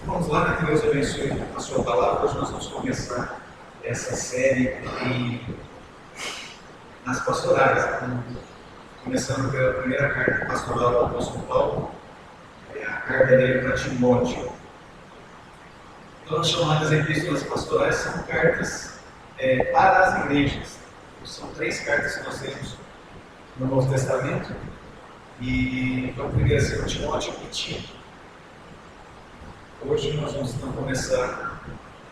Vamos lá, né? Que Deus abençoe a sua palavra. Hoje nós vamos começar essa série nas pastorais. Começando pela primeira carta pastoral do apóstolo Paulo, a carta dele para Timóteo. Então, as chamadas epístolas pastorais são cartas para as igrejas. São 3 cartas que nós temos no Novo Testamento. E então, primeiro é Timóteo e Tito. Hoje nós vamos então começar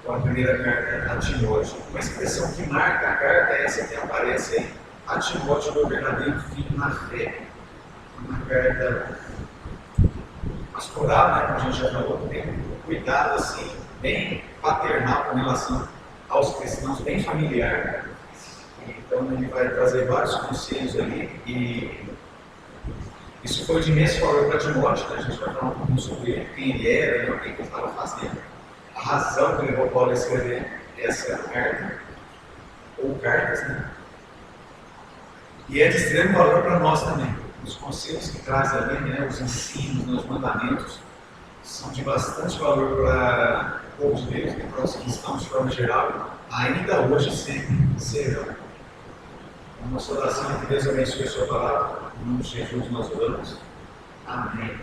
com a primeira carta a Timóteo. Uma expressão que marca a carta é essa que aparece aí, a Timóteo, meu verdadeiro filho na fé. Uma carta pastoral, né, como a gente já falou, que tem um cuidado assim, bem paternal com relação aos cristãos, bem familiar. Então ele vai trazer vários conselhos ali e isso foi de imenso valor para Timóteo, né? A gente vai falar um pouquinho sobre ele, quem ele era, o que ele estava fazendo, a razão que levou Paulo a escrever essa carta, ou cartas, né? E é de extremo valor para nós também. Os conselhos que traz ali, né, os ensinos, os mandamentos, são de bastante valor para o povo de Deus, né, para os cristãos de forma geral, ainda hoje sempre serão. A nossa oração é que Deus abençoe a sua palavra. Em nome de Jesus nós oramos. Amém.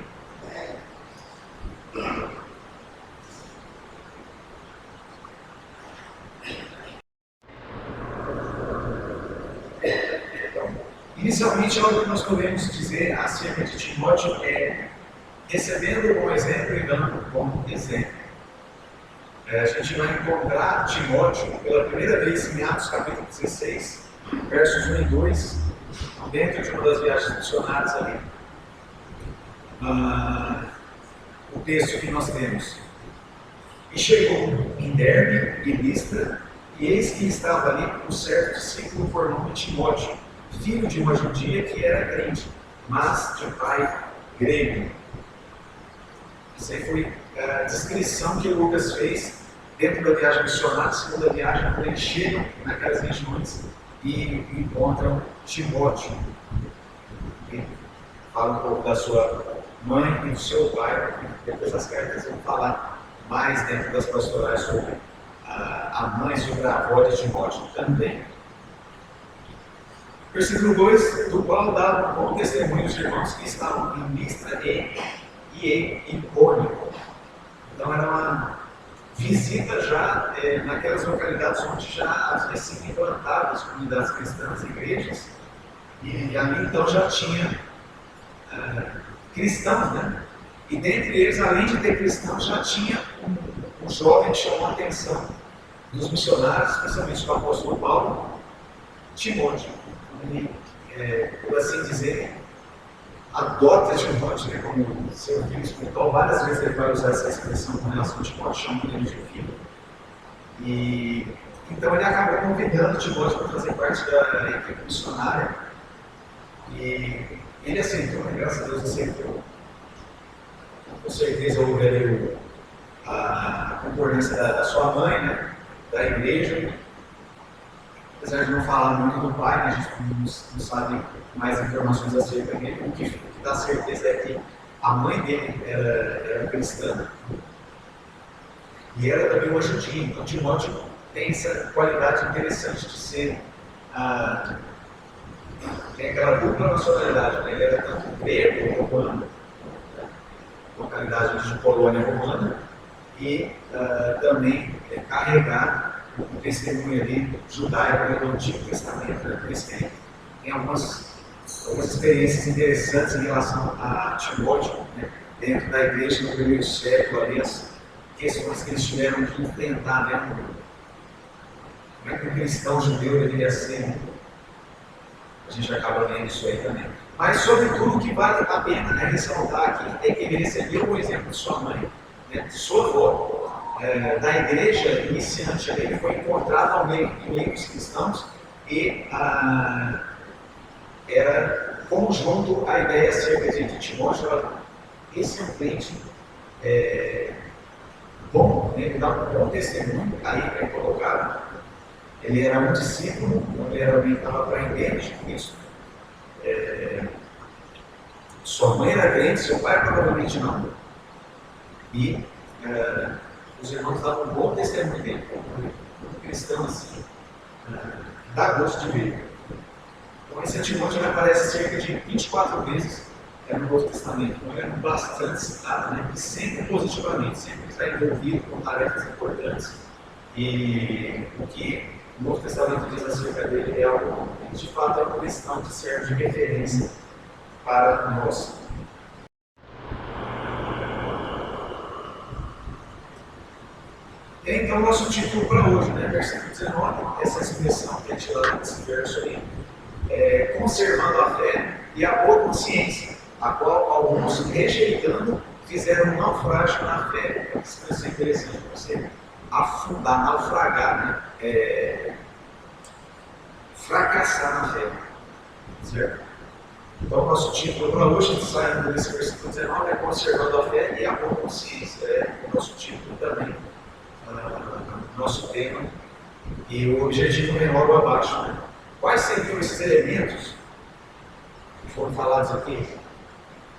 Inicialmente, algo que nós podemos dizer acerca de Timóteo é recebendo o bom exemplo e dando o bom exemplo. A gente vai encontrar Timóteo pela primeira vez em Atos capítulo 16, versos 1 e 2, dentro de uma das viagens missionárias ali. O texto que nós temos. E chegou em Derbe e Listra, e eis que estava ali um certo discípulo por nome de Timóteo, filho de uma judia que era crente, mas de pai grego. Essa aí foi a descrição que Lucas fez dentro da viagem missionária, segunda viagem, quando eles chegam naquelas regiões e encontram Timóteo. E fala um pouco da sua mãe e do seu pai, depois as cartas vão falar mais dentro das pastorais sobre a mãe, sobre a avó de Timóteo também. Versículo 2, do qual dava um bom testemunho dos irmãos que estavam em Listra e em Icônio. Então era uma visita já naquelas localidades onde já havia sido implantadas as comunidades cristãs, igrejas, e ali então já tinha cristãos, né? E dentre eles, além de ter cristãos, já tinha um jovem que chamou a atenção dos missionários, especialmente do apóstolo Paulo, Timóteo. Ele, por assim dizer, adota Timóteo, né, como seu filho espiritual. Várias vezes ele vai usar essa expressão com relação a Timóteo, chamando ele de filho. E então ele acabou convidando Timóteo para fazer parte da equipe missionária. E ele aceitou, né? Graças a Deus aceitou. Com certeza houve ali a concordância da sua mãe, né, da igreja. Apesar de não falar muito do pai, né, a gente não sabe mais informações acerca dele. O que dá certeza é que a mãe dele era cristã e era também uma judia. Então Timóteo tem essa qualidade interessante de ser tem aquela dupla nacionalidade, né? Ele era tanto grego romano, localidade de colônia romana, e também carregar o testemunho ali judaico do Antigo Testamento, né? Por isso que tem algumas experiências interessantes em relação a Timóteo, né? Dentro da igreja no primeiro século, ali, as questões que eles tiveram que enfrentar, né? Como é que um cristão judeu deveria ser, né? A gente acaba vendo isso aí também. Mas, sobretudo, o que vale a pena ressaltar aqui é que ele recebeu o exemplo de sua mãe, né, de sua avó, da igreja iniciante. Ele foi encontrado em meio dos cristãos e era conjunto a ideia acerca de Timóteo. Esse é um crente bom, né, ele dá um bom testemunho, aí é colocado. Ele era um discípulo, ele era alguém que estava aprendendo de Cristo. Sua mãe era crente, seu pai provavelmente não. E os irmãos davam um bom testemunho dele, como cristão assim, dá gosto de ver. Então esse Timóteo ele aparece cerca de 24 vezes no Novo Testamento, então ele é bastante citado, né? E sempre positivamente, sempre está envolvido com tarefas importantes. E o que o Novo Testamento diz acerca dele é algo que de fato é uma questão que serve de referência para nós. Então, nosso título para hoje, né? Versículo 19, essa expressão que é tirada desse verso aí, conservando a fé e a boa consciência, a qual alguns, rejeitando, fizeram um naufrágio na fé. Isso é interessante para você afundar, naufragar, né? Fracassar na fé. Certo? Então, nosso título para hoje, saindo desse versículo 19, é conservando a fé e a boa consciência. É o nosso título também. Nosso tema, e o objetivo vem logo abaixo. Né? Quais seriam esses elementos que foram falados aqui?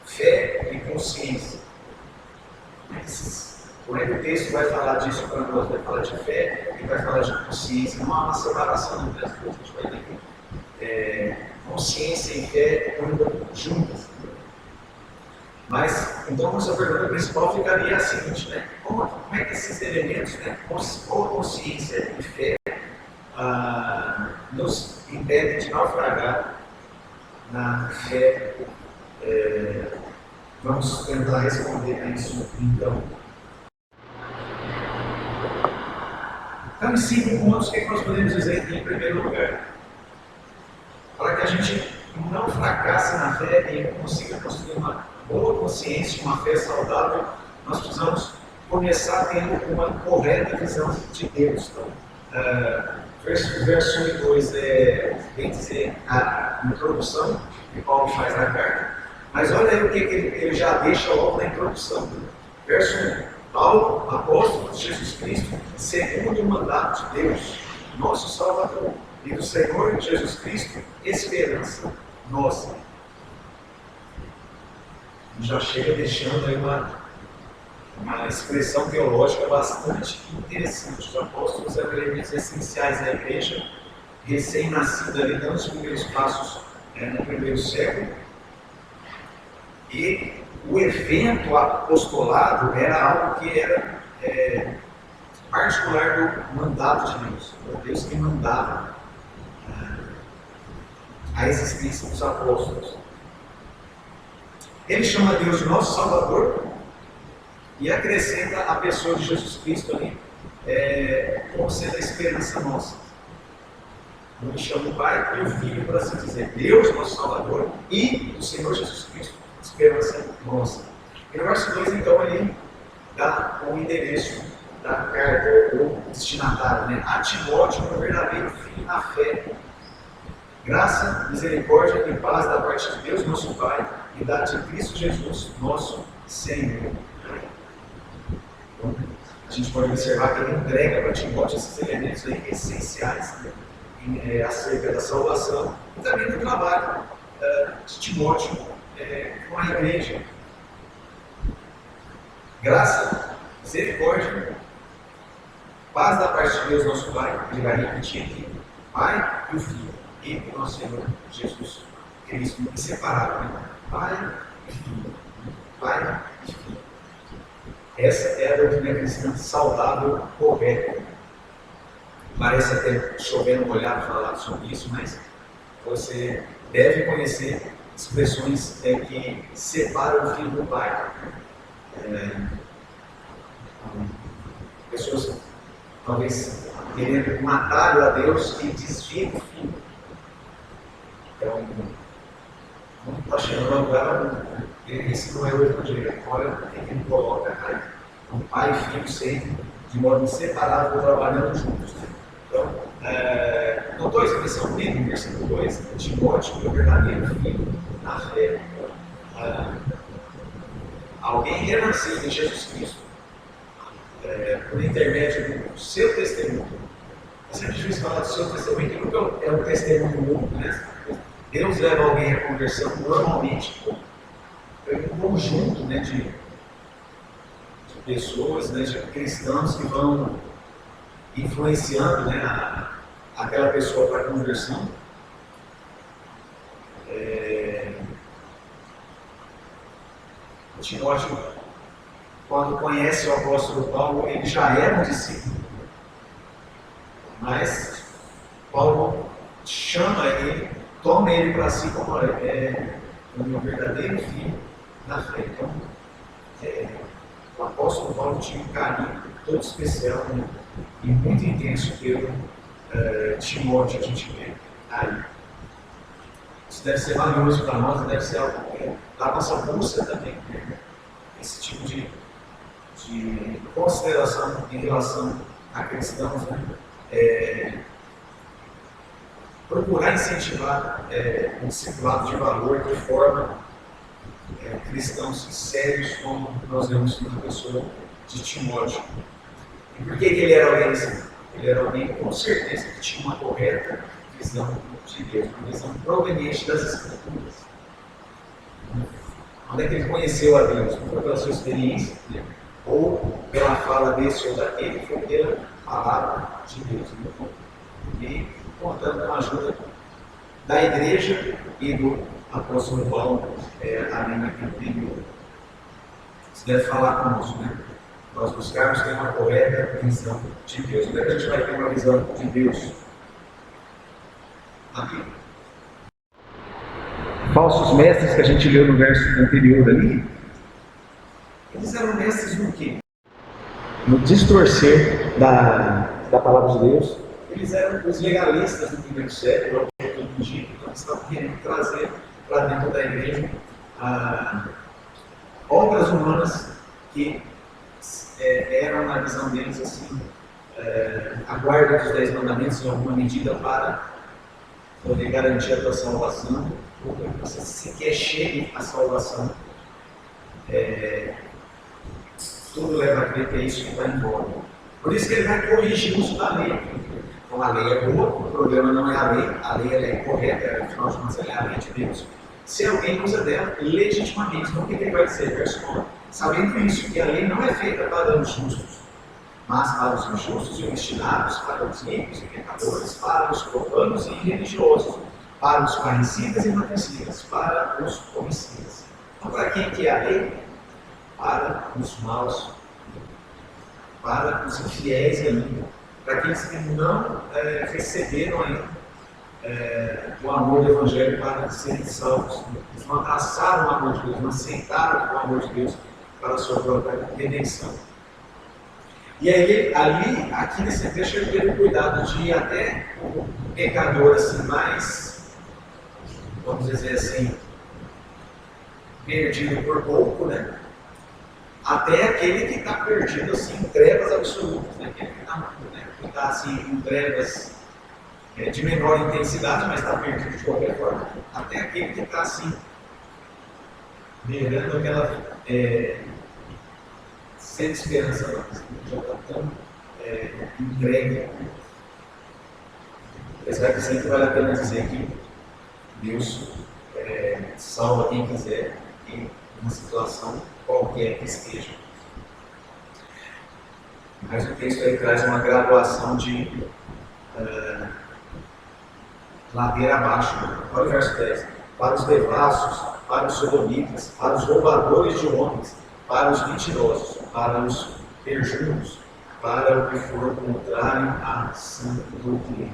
Fé e consciência. Como é que o texto vai falar disso para nós? Vai falar de fé e vai falar de consciência. Não há uma separação entre as coisas. A gente vai ver que consciência e fé andam juntas. Mas, então, nossa pergunta principal ficaria a seguinte, né? Como é que esses elementos, né, boa consciência e fé, nos impedem de naufragar na fé? Vamos tentar responder a isso, então. Então, em 5 pontos, o que nós podemos dizer em primeiro lugar? Para que a gente não fracasse na fé e consiga construir uma boa consciência, uma fé saudável, nós precisamos começar tendo uma correta visão de Deus. Então, verso 1 e 2 vem dizer a introdução que Paulo faz na carta, mas olha aí o que ele já deixa logo na introdução. Verso 1, Paulo, apóstolo de Jesus Cristo, segundo o mandato de Deus, nosso Salvador, e do Senhor Jesus Cristo, esperança nossa. Já chega deixando aí uma expressão teológica bastante interessante. Os apóstolos eram elementos essenciais da igreja, recém-nascida ali, dando os primeiros passos no primeiro século. E o evento apostolado era algo que era particular do mandato de Deus. Era Deus que mandava a existência dos apóstolos. Ele chama Deus de nosso Salvador e acrescenta a pessoa de Jesus Cristo ali como sendo a esperança nossa. Ele chama o Pai e o Filho, para assim dizer, Deus, nosso Salvador, e o Senhor Jesus Cristo, esperança nossa. E no verso 2, então, ele dá o endereço da carta, ou destinatário, né? A Timóteo, um verdadeiro filho na fé. Graça, misericórdia e paz da parte de Deus, nosso Pai, e da de Cristo Jesus, nosso Senhor. Então, a gente pode observar que ele entrega para Timóteo esses elementos aí essenciais, né, acerca da salvação e também do trabalho de Timóteo com a igreja. Graça, misericórdia, paz da parte de Deus, nosso Pai. Ele vai repetir aqui: Pai e o Filho, e o nosso Senhor Jesus Cristo, inseparável, né? Pai e Filho. Pai e Filho. Essa é a doutrina cristã saudável, correta. Parece até chover no olhar falar sobre isso, mas você deve conhecer expressões que separam o filho do pai. Pessoas talvez querendo matar a Deus e desviam o filho. Então, não está chegando a lugar, esse não é o evangelho. Olha o que ele coloca aí. Um pai e filho sempre, de modo inseparável, trabalhando juntos. Então, notou a expressão dele no versículo 2, Timóteo, meu verdadeiro filho na fé. Alguém renascido em Jesus Cristo, por intermédio do seu testemunho. É sempre difícil falar do seu testemunho, que nunca é um testemunho único, né? Deus leva alguém à conversão normalmente em um conjunto, né, de pessoas, né, de cristãos que vão influenciando, né, aquela pessoa para a conversão. Timóteo, quando conhece o apóstolo Paulo, ele já era um discípulo, mas Paulo chama ele, toma ele para si como o meu verdadeiro filho na fé. Então, o apóstolo Paulo tinha um carinho todo especial, né, e muito intenso pelo Timóteo, a gente vê aí. Isso deve ser valioso para nós, deve ser algo da nossa busca também, né? Esse tipo de consideração em relação a cristãos, né? Procurar incentivar um discipulado de valor que forma cristãos sérios, como nós vemos na pessoa de Timóteo. E por que ele era alguém assim? Ele era alguém, com certeza, que tinha uma correta visão de Deus, uma visão proveniente das Escrituras. Onde é que ele conheceu a Deus? Não foi pela sua experiência, né? Ou pela fala desse ou daquele, foi pela palavra de Deus. Né? E contando com a ajuda da igreja e do apóstolo Paulo, ali naquele período. Isso deve falar conosco, né? Nós buscarmos ter uma correta visão de Deus. Onde é que a gente vai ter uma visão de Deus? Aqui. Falsos mestres que a gente leu no verso anterior ali, eles eram mestres no quê? No distorcer da palavra de Deus. Eles eram os legalistas do primeiro século, do Egito, então eles estavam querendo trazer para dentro da igreja obras humanas que eram, na visão deles, assim, a guarda dos 10 mandamentos em alguma medida para poder garantir a tua salvação, ou que você sequer chegue à salvação. Tudo leva a crer que é isso que vai embora. Por isso que ele vai corrigir o uso da lei. Então a lei é boa, o problema não é a lei ela é correta, afinal de contas ela é a lei de Deus. Se alguém usa dela legitimamente, então o que ele vai dizer? Verso 9. Sabendo isso, que a lei não é feita para os justos, mas para os injustos e obstinados, para os ricos e pecadores, para os profanos e religiosos, para os parricidas e matricidas, para os homicidas. Então, para quem que é a lei? Para os maus, para os infiéis ainda, para aqueles que não receberam ainda o amor do Evangelho para serem salvos. Eles não abraçaram o amor de Deus, não aceitaram o amor de Deus para a sua própria redenção. E aí, aqui nesse trecho, ele teve o cuidado de ir até o pecador assim, mais, vamos dizer assim, perdido por pouco, né? Até aquele que está perdido assim, em trevas absolutas, né? Aquele que está assim, em trevas de menor intensidade, mas está perdido de qualquer forma. Até aquele que está assim, beirando aquela sem esperança, já está tão entregue. Apesar que sempre vale a pena dizer que Deus salva quem quiser em uma situação qualquer que esteja. Mas o texto aí traz uma graduação de ladeira abaixo. Olha o verso 10. Para os devassos, para os sodomitas, para os roubadores de homens, para os mentirosos, para os perjuros, para o que for contrário à sã doutrina.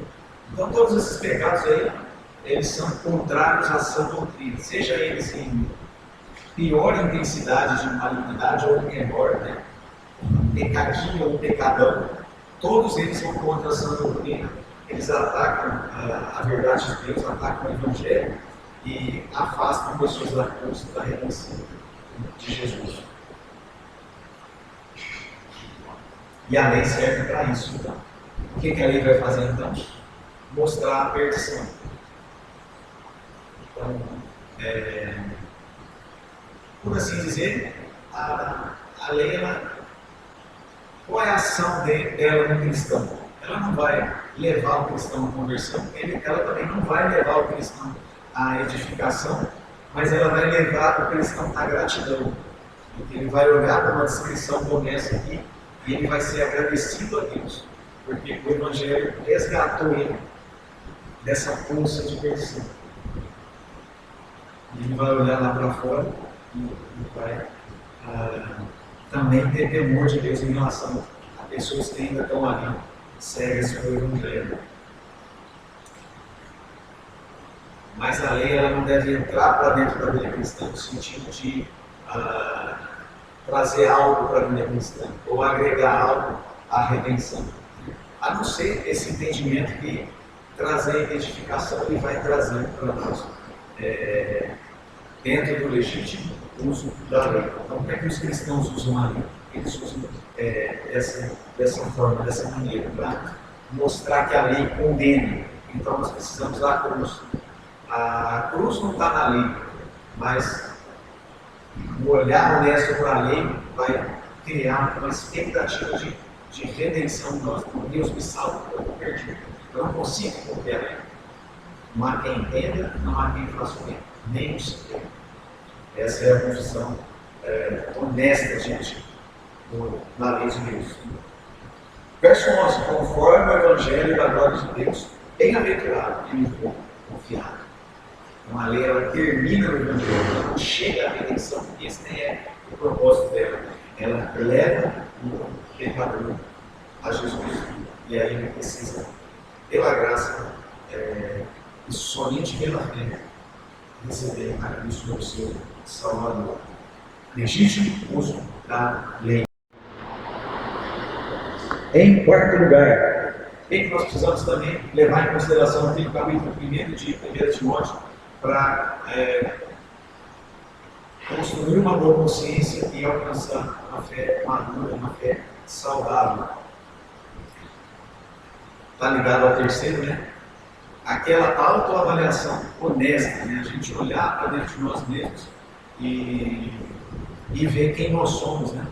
Então todos esses pecados aí, eles são contrários à sã doutrina, seja eles em pior intensidade de malignidade ou menor, né? Pecadinho ou pecadão, todos eles vão contra a sã doutrina. Eles atacam a verdade de Deus, atacam o Evangelho e afastam pessoas da cruz, da redenção de Jesus. E a lei serve para isso, então. O que a lei vai fazer, então? Mostrar a perdição. Então, por assim dizer, a lei, qual é a ação dela no cristão? Ela não vai levar o cristão à conversão, ela também não vai levar o cristão à edificação, mas ela vai levar o cristão à gratidão. Porque ele vai olhar para uma descrição como essa aqui e ele vai ser agradecido a Deus, porque o Evangelho resgatou ele dessa poça de perdição. E ele vai olhar lá para fora e vai também ter temor de Deus em relação a pessoas que ainda estão ali, cegas pelo Evangelho. Mas a lei ela não deve entrar para dentro da vida cristã no sentido de trazer algo para a vida cristã ou agregar algo à redenção. A não ser esse entendimento que trazer a identificação ele vai trazer para nós dentro do legítimo uso da lei. Então, como é que os cristãos usam a lei? Eles usam dessa forma, dessa maneira, para mostrar que a lei condena. Então, nós precisamos da cruz. A cruz não está na lei, mas o olhar honesto para a lei vai criar uma expectativa de redenção em nós. Deus me salva, eu estou perdido. Eu não consigo cumprir a lei. Não há quem entenda, não há quem faça o bem, nem o Senhor. Essa é a confissão honesta na lei de Deus. Verso 11: conforme o Evangelho da glória de Deus, bem-aventurado e muito confiado. Então a lei ela termina no Evangelho, ela não chega à redenção, porque esse nem é o propósito dela. Ela leva o pecador a Jesus. E aí ele precisa, pela graça, e somente pela fé, receber a Cristo como seu Salvador. Legítimo uso da lei. Em quarto lugar, o que nós precisamos também levar em consideração aqui no capítulo 1 de 1 Timóteo para construir uma boa consciência e alcançar uma fé madura, uma fé saudável. Está ligado ao terceiro, né? Aquela autoavaliação honesta, né? A gente olhar para dentro de nós mesmos e ver quem nós somos, né?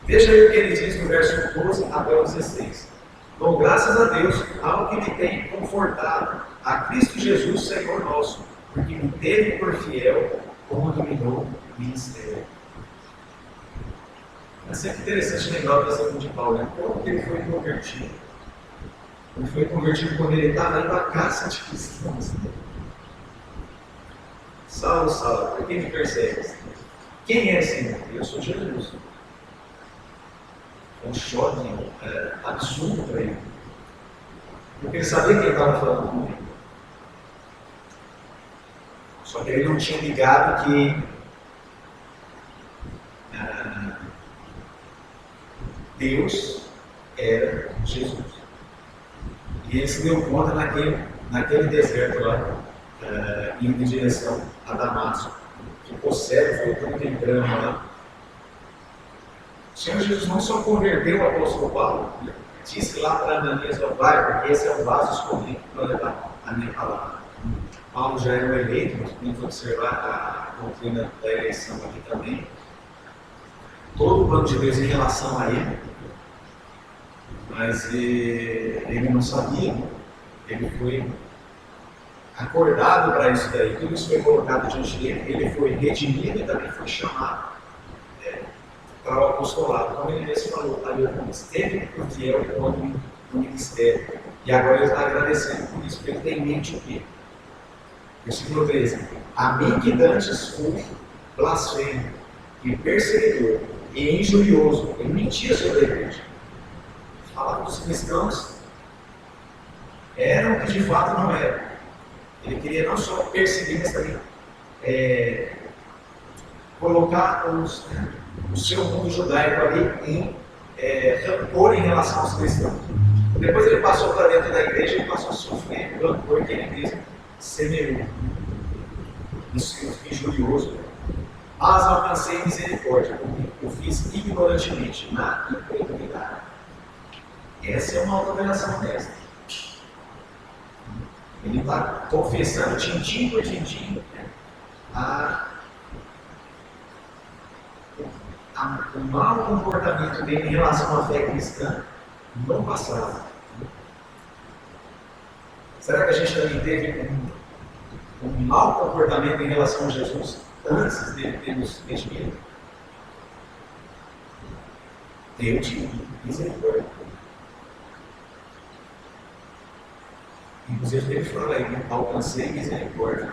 Veja aí o que ele diz no verso 12 até o 16. Dou graças a Deus ao que me tem confortado, a Cristo Jesus, Senhor nosso, porque me teve por fiel como dominou o ministério. É sempre interessante lembrar o testemunho de Paulo, né? Como que ele foi convertido? Ele foi convertido quando ele estava indo à caça de cristãos. Saulo, Saulo, por que me persegues? Quem é Senhor? Eu sou Jesus. Um choque absurdo para ele. Porque ele sabia quem estava falando com ele. Só que ele não tinha ligado que Deus era Jesus. E ele se deu conta naquele deserto lá, indo em direção a Damasco. Ficou cego, foi todo aquele drama lá. O Senhor Jesus não só converteu o apóstolo Paulo, disse lá para Ananias: vai, porque esse é o vaso escolhido para levar a minha palavra. Paulo já era um eleito, nós podemos observar a doutrina da eleição aqui também. Todo o plano de Deus em relação a ele, mas ele não sabia, ele foi acordado para isso daí, tudo isso foi colocado diante dele, ele foi redimido e também foi chamado para o apostolado. Como ele mesmo falou, esteve por fiel no ministério, e agora ele está agradecendo por isso, porque ele tem em mente o quê? Versículo 13: a mim que dantes fui blasfemo, e perseguidor, e injurioso, ele mentia sobre a igreja. Falava que os cristãos eram o que de fato não eram. Ele queria não só perseguir, mas também colocar o seu mundo judaico ali em rancor em relação aos cristãos. Depois ele passou para dentro da igreja e passou a sofrer o rancor que ele mesmo semeou. Isso eu fiquei injurioso. Mas alcancei misericórdia, porque eu fiz ignorantemente, na incredulidade. Essa é uma autoavaliação honesta. Ele está confessando, tintim por tintim, o mau comportamento dele em relação à fé cristã no passado. Será que a gente também teve um mau comportamento em relação a Jesus antes dele ter nos redimido? Eu tive misericórdia. Inclusive ele fala aí, né? Alcancei misericórdia.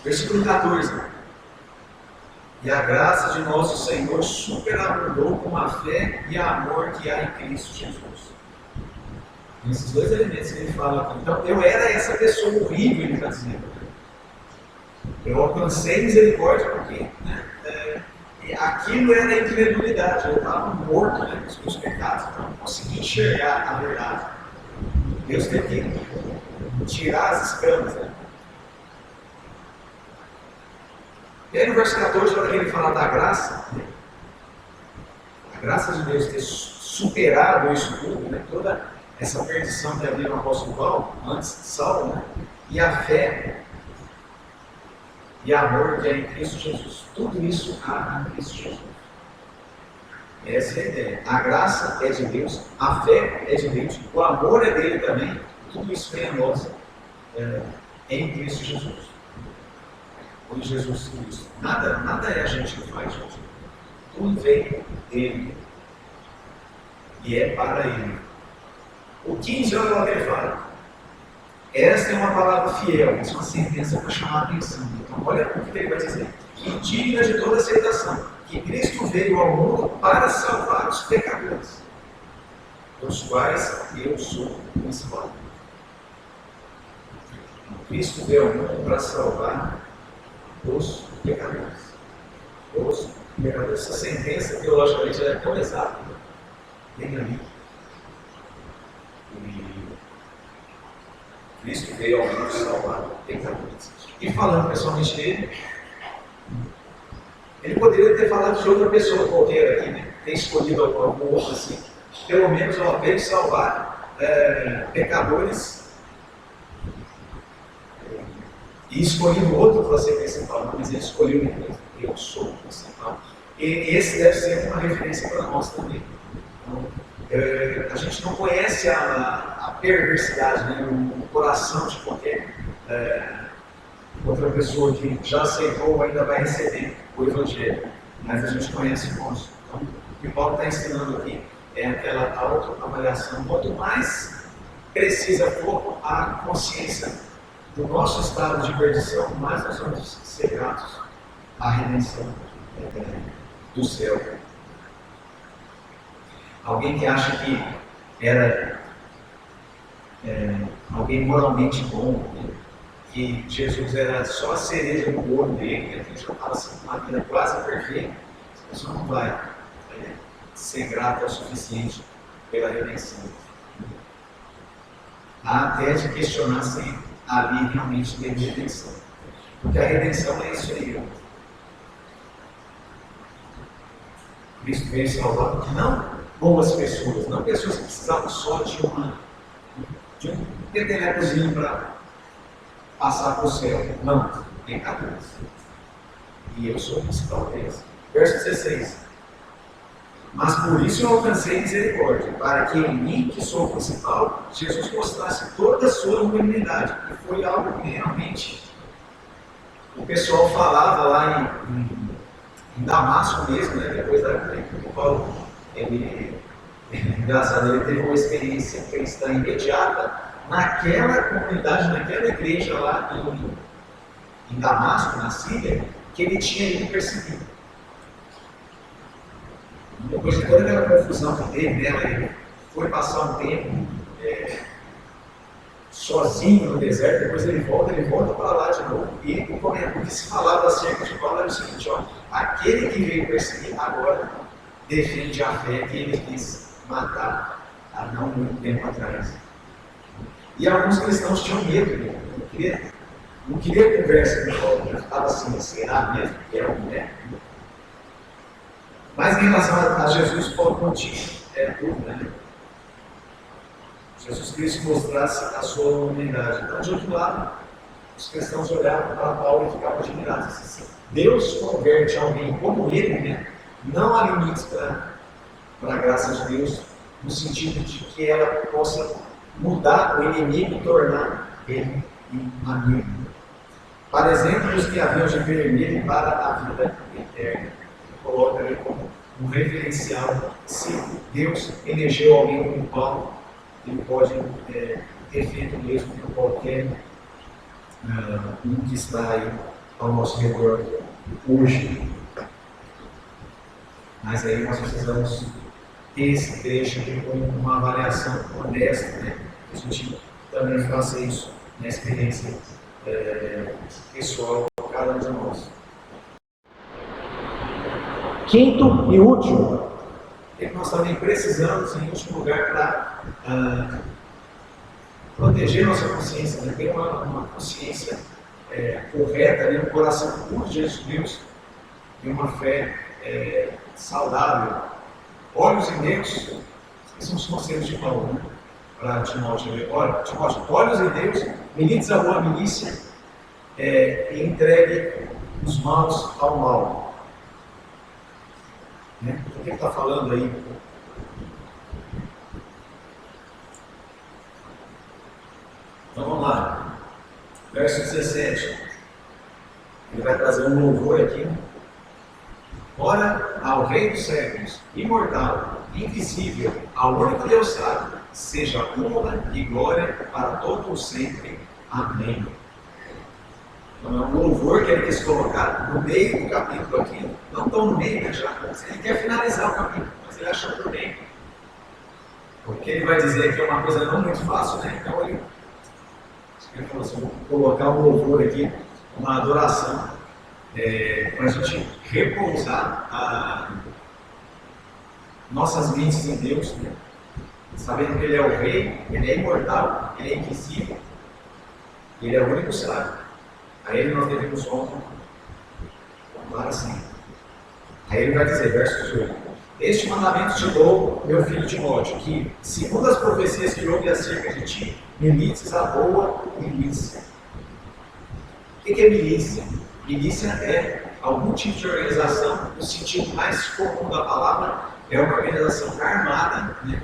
Versículo 14. E a graça de nosso Senhor superabundou com a fé e amor que há em Cristo Jesus. Esses dois elementos que ele fala aqui. Então, eu era essa pessoa horrível, ele está dizendo. Eu alcancei misericórdia porque aquilo era a incredulidade. Eu estava morto, né, nos meus pecados, então não conseguia enxergar a verdade. Deus teve que tirar as escamas. Né? E aí no verso 14, quando ele fala da graça, né? A graça de Deus ter superado isso tudo, né? Toda essa perdição que havia no apóstolo Paulo, antes de Saulo, né? E a fé e amor que é em Cristo Jesus. Tudo isso há em Cristo Jesus. Essa é a ideia. A graça é de Deus, a fé é de Deus, o amor é dele também. Tudo isso vem a nós em Cristo Jesus. Por Jesus Cristo. Nada é a gente que faz, gente. Tudo vem dele. E é para ele. O 15 olha o que ele fala. Esta é uma palavra fiel, essa é uma sentença para chamar a atenção. Então, olha o que ele vai dizer. E digna de toda aceitação, que Cristo veio ao mundo para salvar os pecadores, dos quais eu sou o principal. Cristo veio ao mundo para salvar os pecadores. Os pecadores. Essa sentença, teologicamente, é tão exata. Tem ali. Cristo veio ao mundo salvar pecadores. E falando pessoalmente dele, ele poderia ter falado de outra pessoa qualquer aqui, né? Ter escolhido algum outro assim. Pelo menos ela veio salvar pecadores e escolhido outro para ser principal, mas ele escolheu ele. Eu sou o principal. E esse deve ser uma referência para nós também. Então, a gente não conhece a perversidade, né? O coração de qualquer outra pessoa que já aceitou ou ainda vai receber o Evangelho, mas a gente conhece o nosso. Então, o que Paulo está ensinando aqui é aquela autoavaliação. Quanto mais precisa for a consciência do nosso estado de perdição, mais nós vamos ser gratos à redenção do céu. Alguém que acha que era alguém moralmente bom, né? Que Jesus era só a cereja no bolo dele, né? Que já estava assim, uma vida quase perfeita, a pessoa não vai ser grata o suficiente pela redenção. Há até de questionar se ali realmente teve redenção. Porque a redenção é isso aí. Cristo veio salvar não boas pessoas, não pessoas que precisavam só de um petelecozinho para passar para o céu. Não, pecadores. E eu sou o principal deles. Verso 16. Mas por isso eu alcancei misericórdia, para que em mim, que sou o principal, Jesus mostrasse toda a sua humanidade. E foi algo que realmente o pessoal falava lá em Damasco mesmo, né? Depois da Paulo, engraçado, ele teve uma experiência cristã imediata naquela comunidade, naquela igreja lá em Damasco, na Síria, que ele tinha ido perseguido. Depois de toda aquela confusão que teve, né, ele foi passar um tempo sozinho no deserto, depois ele volta para lá de novo. E o que se falava acerca de Paulo era o seguinte: ó, aquele que veio perseguir agora defende a fé que ele quis matar há não muito tempo atrás. E alguns cristãos tinham medo dele, não queria conversa com Paulo, estava assim, será mesmo que é uma mulher? Mas em relação a Jesus, Paulo não tinha dúvida, né? Jesus Cristo mostrasse a sua humanidade. Então, de outro lado, os cristãos olhavam para Paulo e ficavam admirados. Assim, Deus converte alguém como ele, né? Não há limites para a graça de Deus, no sentido de que ela possa mudar o inimigo e tornar ele um amigo. Para exemplo, os que haviam de ver nele para a vida eterna. coloca ali como um referencial. Se Deus elegeu alguém como Paulo, ele pode ter feito o mesmo com qualquer um que está aí ao nosso redor hoje. Mas aí nós precisamos ter esse trecho aqui como uma avaliação honesta, né? Que a gente também faça isso na experiência pessoal de cada um de nós. Quinto e último, que nós também precisamos, em último lugar, para proteger nossa consciência, né? Ter uma consciência correta, né? Um coração puro diante de Deus e uma fé saudável. Olhos e Deus, que são os conselhos de Paulo, né? Para Timóteo. Olha, Timóteo, olhos em Deus, milites a boa milícia e entregue os maus ao mal. Né? O que ele está falando aí? Então vamos lá. Verso 17. Ele vai trazer um louvor aqui. Ora, ao Rei dos séculos, imortal, invisível, ao único Deus sábio, seja honra e glória para todo o sempre. Amém. Então é um louvor que ele quis colocar no meio do capítulo aqui. Não tão no meio, né, já. Ele quer finalizar o capítulo, mas ele acha por meio. Porque ele vai dizer que é uma coisa não muito fácil, né? Então ele falou assim, vou colocar um louvor aqui, uma adoração, para a gente repousar nossas mentes em Deus, né? Sabendo que Ele é o Rei, Ele é imortal, Ele é invisível, Ele é o único sábio. A Ele nós devemos honra para sempre. Aí ele vai dizer, verso 18: Este mandamento te dou, meu filho Timóteo, que, segundo as profecias que houve acerca de ti, milites a boa milícia. O que é milícia? Milícia é algum tipo de organização, no sentido mais comum da palavra, é uma organização armada, né?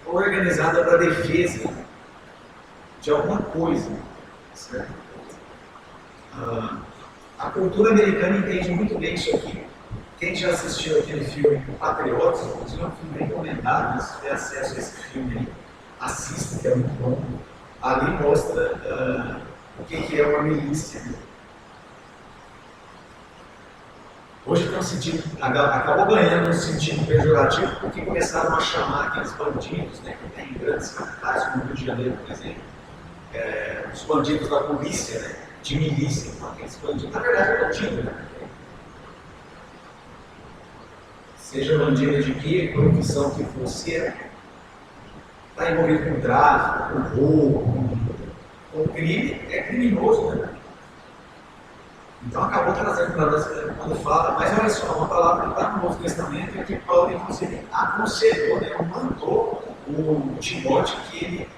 Organizada para defesa de alguma coisa. Certo? A cultura americana entende muito bem isso aqui. Quem já assistiu aquele filme Patriotas, inclusive é um filme bem comentado, se tiver acesso a esse filme, assista, que é muito bom. Ali mostra o que é uma milícia. Hoje tem um sentido, acabou ganhando um sentido pejorativo, porque começaram a chamar aqueles bandidos, né, que tem grandes capitais, como o Rio de Janeiro, por exemplo, os bandidos da polícia, né, de milícia. Então, aqueles bandidos, na verdade, é bandido, né? Seja bandido de que profissão que for, se está envolvido com tráfico, com roubo, com crime, é criminoso, né? Então acabou trazendo para nós quando fala, mas olha só, uma palavra que está no Novo Testamento é que Paulo inclusive aconselhou, né, mandou o Timóteo que ele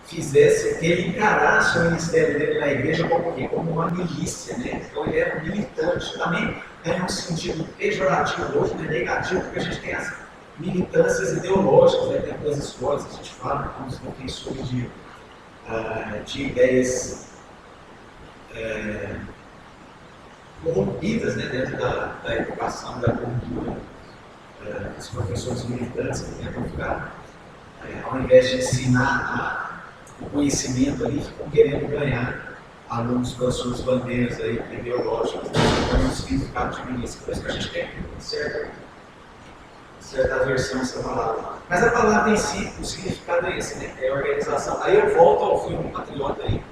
fizesse, que ele encarasse o ministério dele na igreja como uma milícia, né? Então ele era um militante, também tem um sentido pejorativo hoje, né, negativo, porque a gente tem as militâncias ideológicas, né, dentro das escolas, a gente fala com os defensores de ideias corrompidas, né, dentro da educação, da cultura, os professores militantes que tentam ficar, ao invés de ensinar o conhecimento ali, ficam querendo ganhar alunos com as suas bandeiras aí, ideológicas, com um significado de milícia. Por isso que a gente tem certa aversão a essa palavra. Mas a palavra em si, o significado é esse, né? É organização. Aí eu volto ao filme Patriota aí,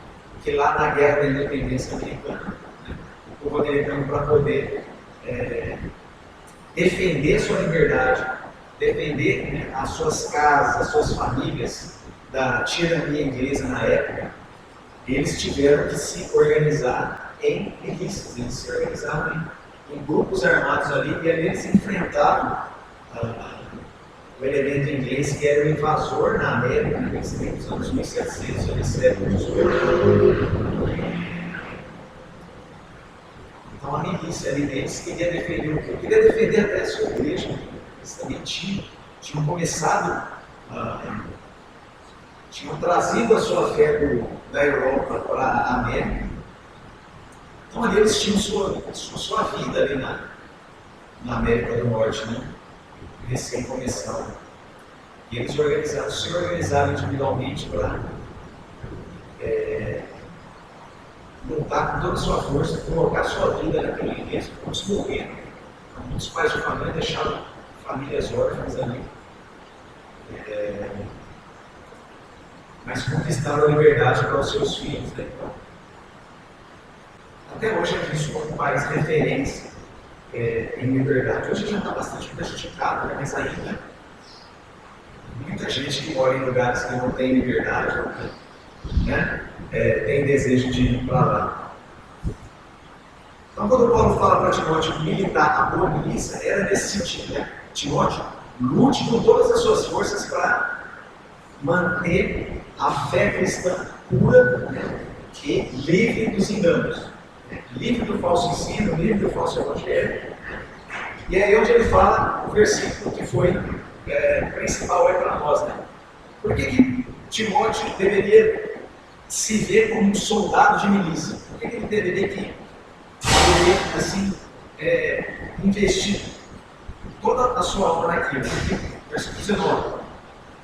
que lá na Guerra da Independência Americana, né, o povo americano, para poder defender sua liberdade, defender, né, as suas casas, as suas famílias da tirania inglesa na época, eles tiveram que se organizar em milícias, eles se organizaram em grupos armados ali, e ali eles enfrentavam o elemento inglês que era o invasor na América, nos anos 1700, ali, século XVIII. Então a milícia ali deles queria defender o quê? Queria defender até a sua igreja. Eles também tinham começado, tinham trazido a sua fé da Europa para a América. Então ali eles tinham sua vida ali na América do Norte, né? Recém começando. E eles se organizaram individualmente para lutar com toda a sua força, colocar sua vida naquele risco, muitos morreram. Muitos pais de família deixaram famílias órfãs ali. Mas conquistaram a liberdade para os seus filhos. Né? Até hoje a gente como um país referência em liberdade. Hoje já está bastante prejudicado, né? Mas ainda muita gente que mora em lugares que não tem liberdade, né? Tem desejo de ir para lá. Então, quando Paulo fala para Timóteo militar a boa milícia, era nesse sentido, né? Timóteo, lute com todas as suas forças para manter a fé cristã pura, né? E livre dos enganos, né? Livre do falso ensino, livre do falso evangelho. E é aí onde ele fala o versículo que foi principal para nós, né? Por que Timóteo deveria se ver como um soldado de milícia? Por que ele deveria assim, investir toda a sua alma naquilo? Versículo 19.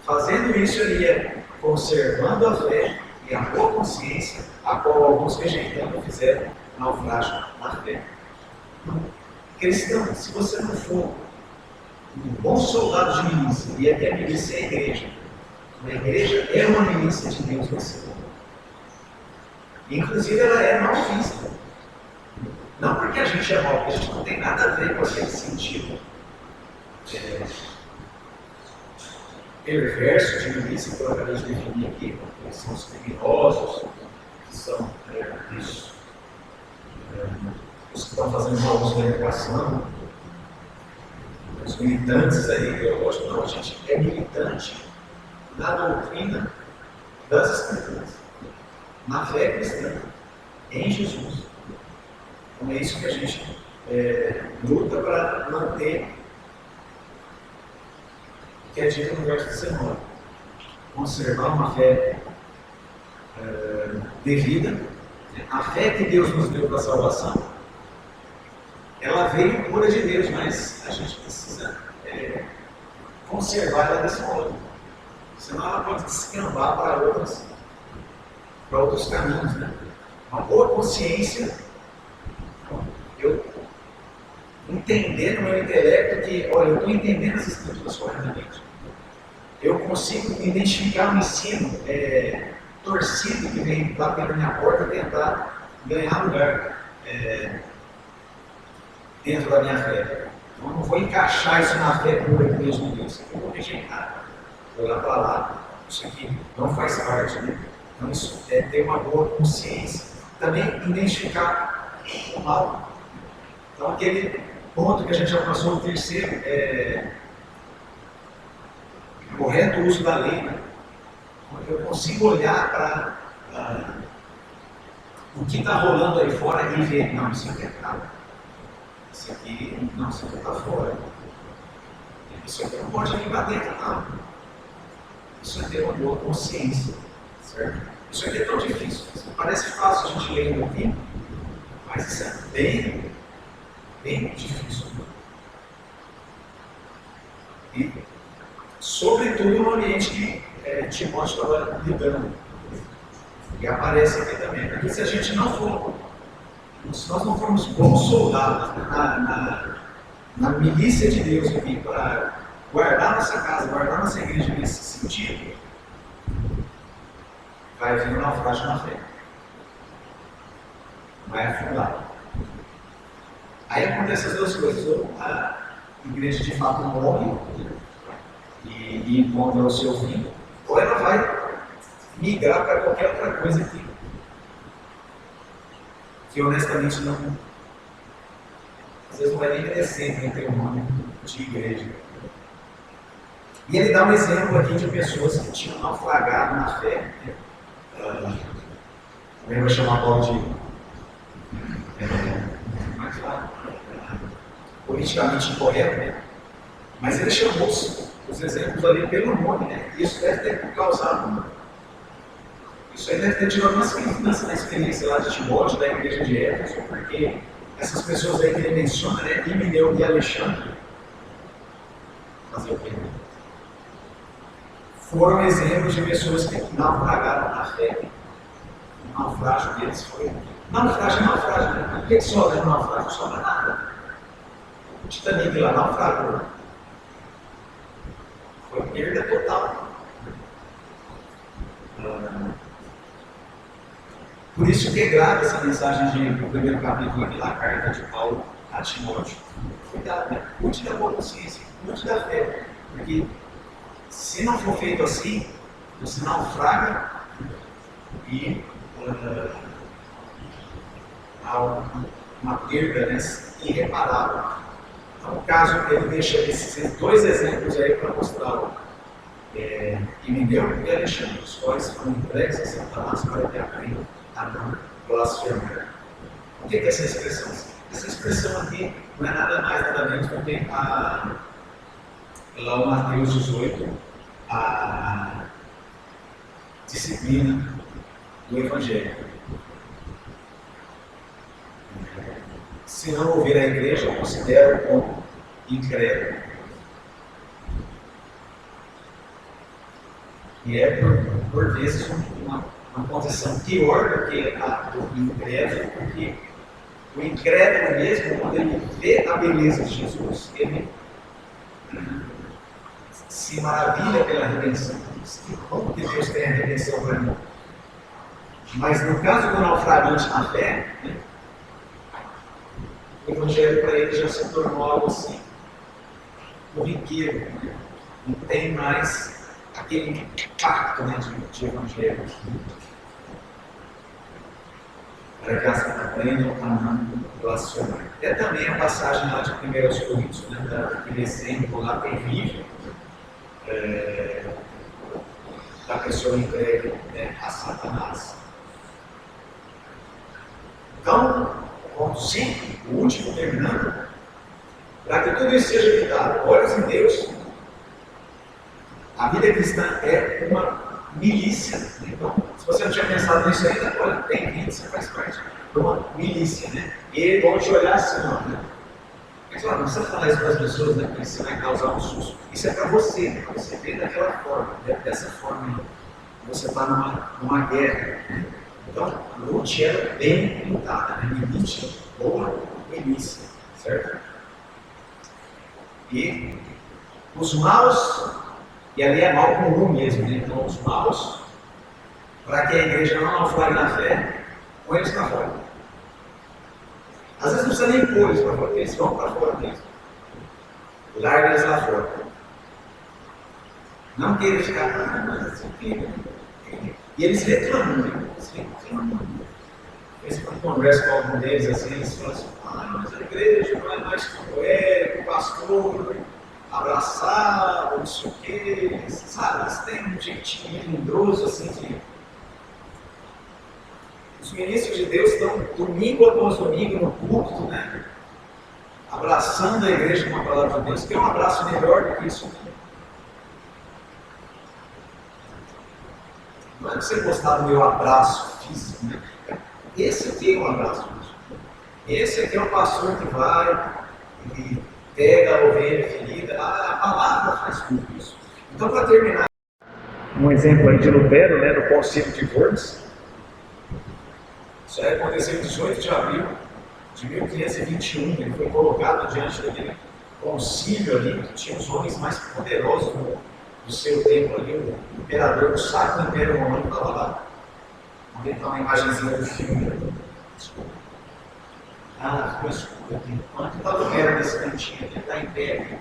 Fazendo isso, ele ia conservando a fé e a boa consciência, a qual alguns rejeitando fizeram naufrágio na fé. Cristão, se você não for um bom soldado de milícia, e aqui a milícia é a igreja, a igreja é uma milícia de Deus nesse mundo. Inclusive, ela é mal vista. Não porque a gente é mal, porque a gente não tem nada a ver com aquele sentido perverso de milícia que eu acabei de definir aqui, que são os criminosos, que são os que estão fazendo jogos de educação, os militantes aí, ideológicos. Não, a gente é militante na doutrina das Escrituras, na fé cristã, em Jesus. Então é isso que a gente luta para manter o que é dito no verso 19. Conservar uma fé devida, a fé que Deus nos deu para a salvação, ela veio pura de Deus, mas a gente precisa conservar ela desse modo. Senão ela pode descambar para outros caminhos, né? Uma boa consciência, eu entender no meu intelecto que, olha, eu estou entendendo as escrituras corretamente. Eu consigo identificar um ensino torcido que vem bater na minha porta e tentar ganhar lugar dentro da minha fé. Então, eu não vou encaixar isso na fé pura que Deus me deu. Isso aqui eu vou rejeitar. Vou olhar para lá. Isso aqui não faz parte, né? Então, isso é ter uma boa consciência. Também identificar o mal. Então, aquele ponto que a gente alcançou, o terceiro, correto uso da lei, né? Eu consigo olhar para o que está rolando aí fora e ver, não, isso aqui é errado. Isso aqui, não, isso aqui está fora. Isso aqui não pode vir para dentro, não. Isso é ter uma boa consciência, certo? Isso aqui é tão difícil. Parece fácil a gente ler aqui, mas isso é bem difícil. E, sobretudo, no ambiente que Timóteo estava lidando. E aparece aqui também. Porque se a gente não for, se nós não formos bons soldados na milícia de Deus aqui, para guardar nossa casa, guardar nossa igreja nesse sentido, vai vir um naufrágio na fé. Vai afundar. Aí acontecem as duas coisas. Ou a igreja de fato morre e encontra o seu fim, ou ela vai migrar para qualquer outra coisa que honestamente não, às vezes não vai nem merecer ter um nome de igreja. E ele dá um exemplo aqui de pessoas que tinham naufragado na fé. Também vou chamar Paulo de politicamente incorreto, né? Mas ele chamou os exemplos ali pelo nome, né? Isso deve ter causado Isso aí deve ter tido alguma significância na experiência lá de Timóteo, da igreja de Éfeso, porque essas pessoas aí que ele menciona, né, Himeneu e Alexandre, fazer o quê? Foram exemplos de pessoas que naufragaram na fé. O naufrágio deles foi. Naufrágio, né? O que sobra no naufrágio? Não sobra nada. O Titanic lá naufragou. Foi perda total. Por isso que é grave essa mensagem do primeiro capítulo aqui da carta de Paulo a Timóteo. Cuidado, né? Cuide da boa consciência, cuide da fé. Porque se não for feito assim, você naufraga e há uma perda, né, irreparável. Então, o caso, ele deixa esses dois exemplos aí para mostrar Himeneu e Alexandre, os quais foram entregues a Satanás para ter a não blasfemar. O que é essa expressão? Essa expressão aqui não é nada mais, nada menos do que lá o Mateus 18, a disciplina do Evangelho. Se não ouvir a igreja, eu considero como incrédulo. E é, por vezes, uma condição pior do que a do incrédulo, porque o incrédulo mesmo, quando ele vê a beleza de Jesus, ele se maravilha pela redenção. Que bom que Deus tem a redenção para mim. Mas no caso do naufragante na fé, né, o Evangelho para ele já se tornou algo assim, corriqueiro, né? Não tem mais aquele impacto, né, de Evangelho. Para que elas aprendam a não blasfemar. É também a passagem lá de 1 Coríntios, né, daquele exemplo lá terrível da pessoa entregue, né, a Satanás. Então, ponto 5, o último terminando, para que tudo isso seja evitado, olhos em Deus, a vida cristã é uma milícia. Então, se você não tinha pensado nisso ainda, olha, tem vida, você faz parte de uma milícia, né? E eles vão te olhar assim, ó, né? Mas, olha, não precisa falar isso para as pessoas, né? Porque isso vai causar um susto. Isso é para você, né? Para você ver daquela forma, dessa forma aí. Você está numa guerra, né? Então, Ruth era bem pintada, né? Milícia, boa milícia, certo? E os maus, e ali é mal comum mesmo, né? Então, os maus, para que a igreja não naufrague na fé, põe eles para fora. Às vezes não precisa nem pôr eles para fora, porque eles vão para fora mesmo. Larga eles lá fora. Não queira ficar, mas assim, e eles reclamam, né? Eles conversam com algum deles assim, eles falam assim, mas a igreja não é mais como era, o pastor abraçado, não sei o quê, sabe? Eles têm um jeitinho melindroso assim de. Os ministros de Deus estão domingo após domingo no culto, né? Abraçando a igreja com a palavra de Deus, que é um abraço melhor do que isso. Não é que você gostar do meu abraço físico, né? Esse aqui é um abraço físico. Esse aqui é o pastor que vai e pega a ovelha ferida. A palavra faz tudo isso. Então, para terminar, um exemplo aí de Lutero, né, no Concílio de Worms. Isso aí aconteceu em 18 de abril de 1521. Ele foi colocado diante daquele concílio ali, que tinha os homens mais poderosos do seu tempo ali. O imperador do Sacro Império Romano estava lá. Onde está uma imagenzinha do filme. Desculpa. Ficou escuro aqui. Enquanto está Lutero nesse cantinho, ele está em pé aqui.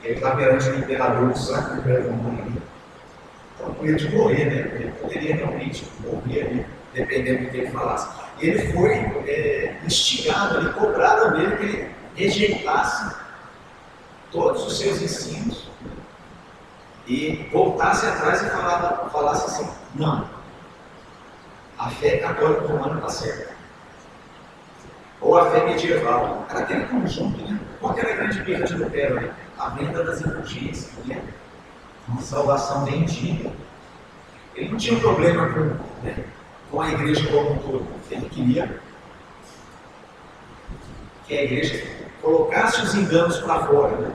Ele está perante o imperador do Sacro Império Romano. Então, com medo de morrer, né? Ele poderia realmente morrer ali, dependendo do que ele falasse. Ele foi instigado, ele cobrado dele que ele rejeitasse todos os seus ensinos e voltasse atrás e falasse assim, não, a fé católica romana está certa. Ou a fé medieval. Era aquele conjunto, né? Qual que era a grande birra de Lutero? Né? A venda das indulgências, né? Uma salvação vendida. Ele não tinha um problema com a igreja como um todo. Ele queria que a igreja colocasse os enganos para fora. Né?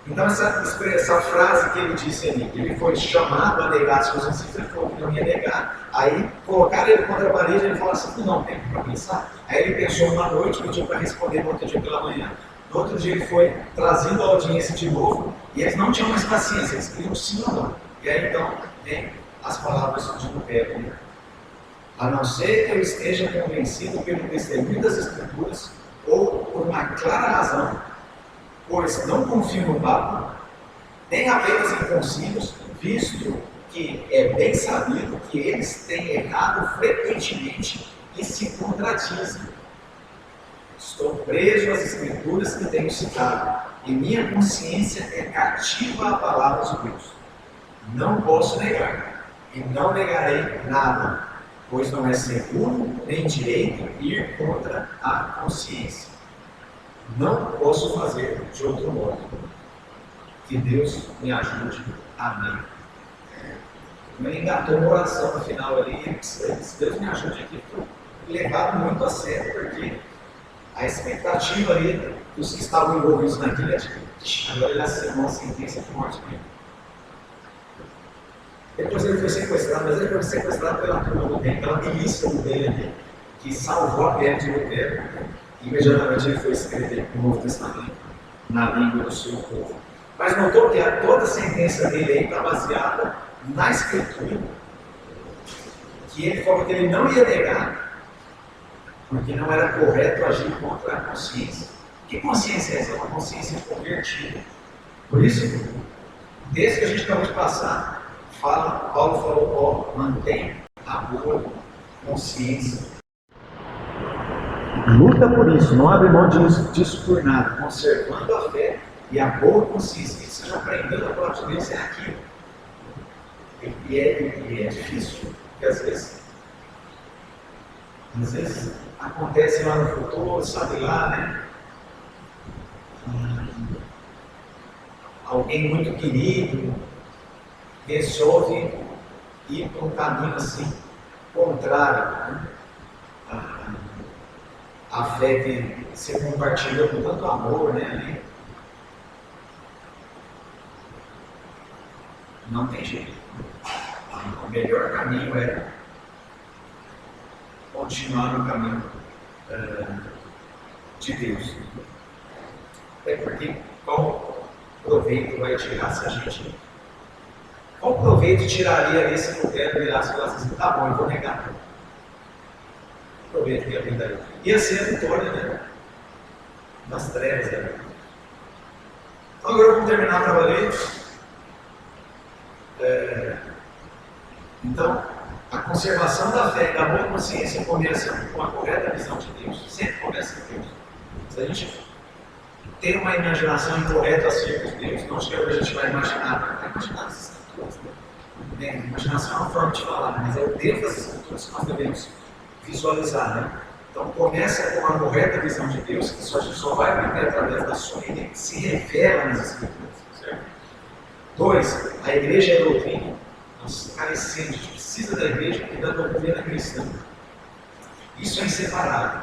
Então, essa frase que ele disse ali, ele foi chamado a negar as coisas assim, ele falou que não ia negar. Aí colocaram ele contra a parede e ele falou assim: não, tem para pensar. Aí ele pensou uma noite, pediu para responder no outro dia pela manhã. No outro dia ele foi trazendo a audiência de novo e eles não tinham mais paciência, eles queriam sim ou não. E aí então vem as palavras de Lutero. Né? A não ser que eu esteja convencido pelo testemunho das Escrituras ou por uma clara razão, pois não confio no Papa, nem apenas em concílios, visto que é bem sabido que eles têm errado frequentemente e se contradizem. Estou preso às Escrituras que tenho citado, e minha consciência é cativa à palavra de Deus. Não posso negar, e não negarei nada, pois não é seguro nem direito ir contra a consciência. Não posso fazer de outro modo. Que Deus me ajude. Amém. Ele engatou uma oração no final ali e disse: Deus me ajude aqui. Levado muito a sério, porque a expectativa ali dos que estavam envolvidos naquilo é de agora ele assinou uma sentença de morte mesmo. Depois ele foi sequestrado, mas ele foi sequestrado pela turma do bem, pela milícia do bem ali, que salvou a pele de Lutero. Imediatamente ele foi escrever o Novo Testamento na língua do seu povo. Mas notou que toda a sentença dele aí está baseada na Escritura, que ele falou que ele não ia negar, porque não era correto agir contra a consciência. Que consciência é essa? É uma consciência convertida. Por isso, desde que a gente acabou de passar, Paulo falou: mantém a boa consciência. Luta por isso, não abre mão disso por nada, conservando a fé e a boa consciência. Que seja aprendendo a palavra de Deus é aquilo. E é difícil, porque às vezes acontece lá no futuro, sabe lá, né? Alguém muito querido resolve ir para um caminho assim contrário, né? A fé que você compartilhou com tanto amor, né? Ali. Não tem jeito. O melhor caminho é continuar no caminho de Deus. É porque qual proveito vai tirar se a gente. Qual proveito tiraria ali se Lutero virasse e falasse assim: tá bom, eu vou negar. Proveito que a vida ia ser a vitória, né? Das trevas da vida. Então agora vamos terminar para valer. Então, a conservação da fé e da boa consciência começa com a correta visão de Deus. Sempre começa com Deus. Se a gente tem uma imaginação incorreta acerca de Deus, não chega a gente vai imaginar essas escrituras. Né? Imaginação é uma forma de falar, mas é o Deus das escrituras que nós devemos visualizar. Né? Então começa com a correta visão de Deus, que a gente só vai aprender através da sua vida, que se revela nas escrituras. Certo? 2. A igreja é a doutrina. Nós carecemos, a gente precisa da igreja e da doutrina cristã. Isso é inseparável.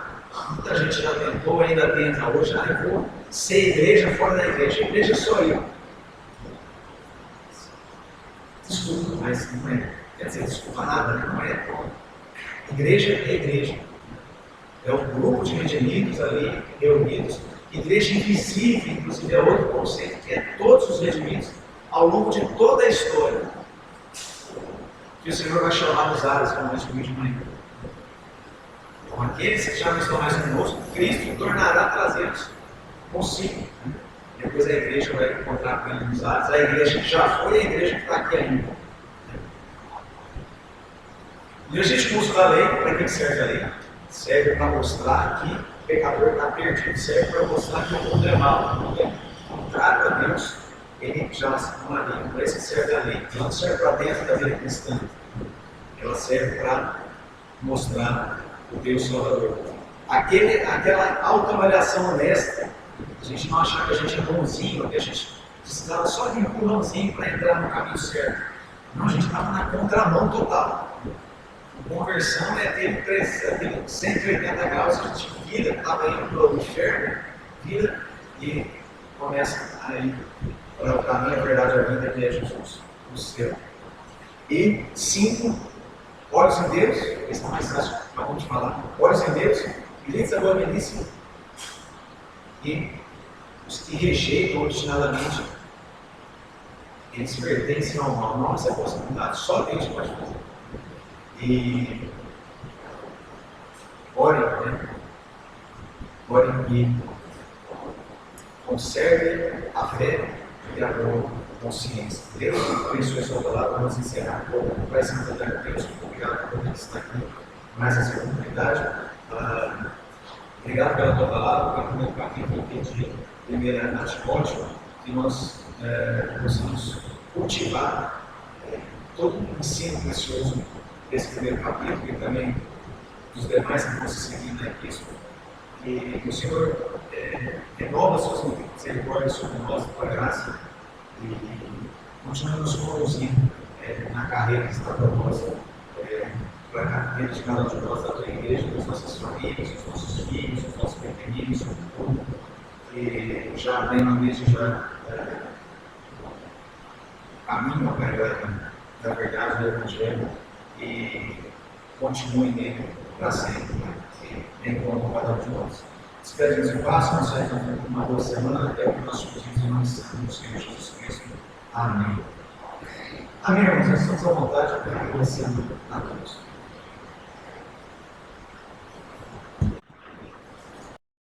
Muita gente já tentou, ainda tenta hoje, eu vou ser igreja fora da igreja. A igreja sou eu. Desculpa, mas não é. Quer dizer, desculpa nada, né? Não é. Igreja é igreja. É um grupo de redimidos ali, reunidos. Igreja invisível, inclusive, é outro conceito, que é todos os redimidos ao longo de toda a história. Que o Senhor vai chamar nos ares, como nós vimos de manhã. Então, aqueles que já não estão mais conosco, Cristo tornará a trazê-los consigo. Depois a igreja vai encontrar com ele nos ares. A igreja que já foi, a igreja que está aqui ainda. E a gente usa a lei, para que serve a lei? Serve para mostrar que o pecador está perdido. Serve para mostrar que o mundo é mau. Contrário a Deus, ele já não é lei. Para isso serve a lei. Ela não serve para dentro da vida cristã. Ela serve para mostrar o Deus Salvador. Aquela autoavaliação honesta, a gente não achar que a gente é bonzinho, que a gente precisava só de um empurrãozinho para entrar no caminho certo. Não, a gente estava na contramão total. Conversão é aquele 180 graus, a gente vira, estava indo para o inferno, vira e começa a ir para o caminho, a verdade, a vida que é Jesus, o céu. E 5, olhos em Deus, esse é mais fácil, vamos falar, olhos em Deus, limites da boa milícia, e os que rejeitam obstinadamente, eles pertencem ao mal. Nossa, é possibilidade, só Deus pode fazer. E orem, né? Orem e conservem a fé e a boa consciência. Deus abençoe a sua palavra. Vamos encerrar com vai se encontrar com Deus. Obrigado por estar aqui mais essa oportunidade. Obrigado pela tua palavra, pelo meu capítulo de 1 Timóteo, que nós possamos cultivar todo o ensino precioso desse primeiro capítulo e também dos demais que vão se seguir na epístola. E que o Senhor renova suas misericórdias sobre nós, com a graça, e continue nos conduzindo na carreira que está proposta para a carreira de cada um de nós, da tua igreja, das nossas famílias, dos nossos filhos, dos nossos pequeninos, que já aprendem desde já caminho da verdade do Evangelho e continue nele para sempre, enquanto cada um de nós. Espero que nos faça uma boa semana, até o próximo dia, em nome do Senhor Jesus Cristo. Amém. Amém, irmãos. Nós estamos à vontade para conhecer a todos.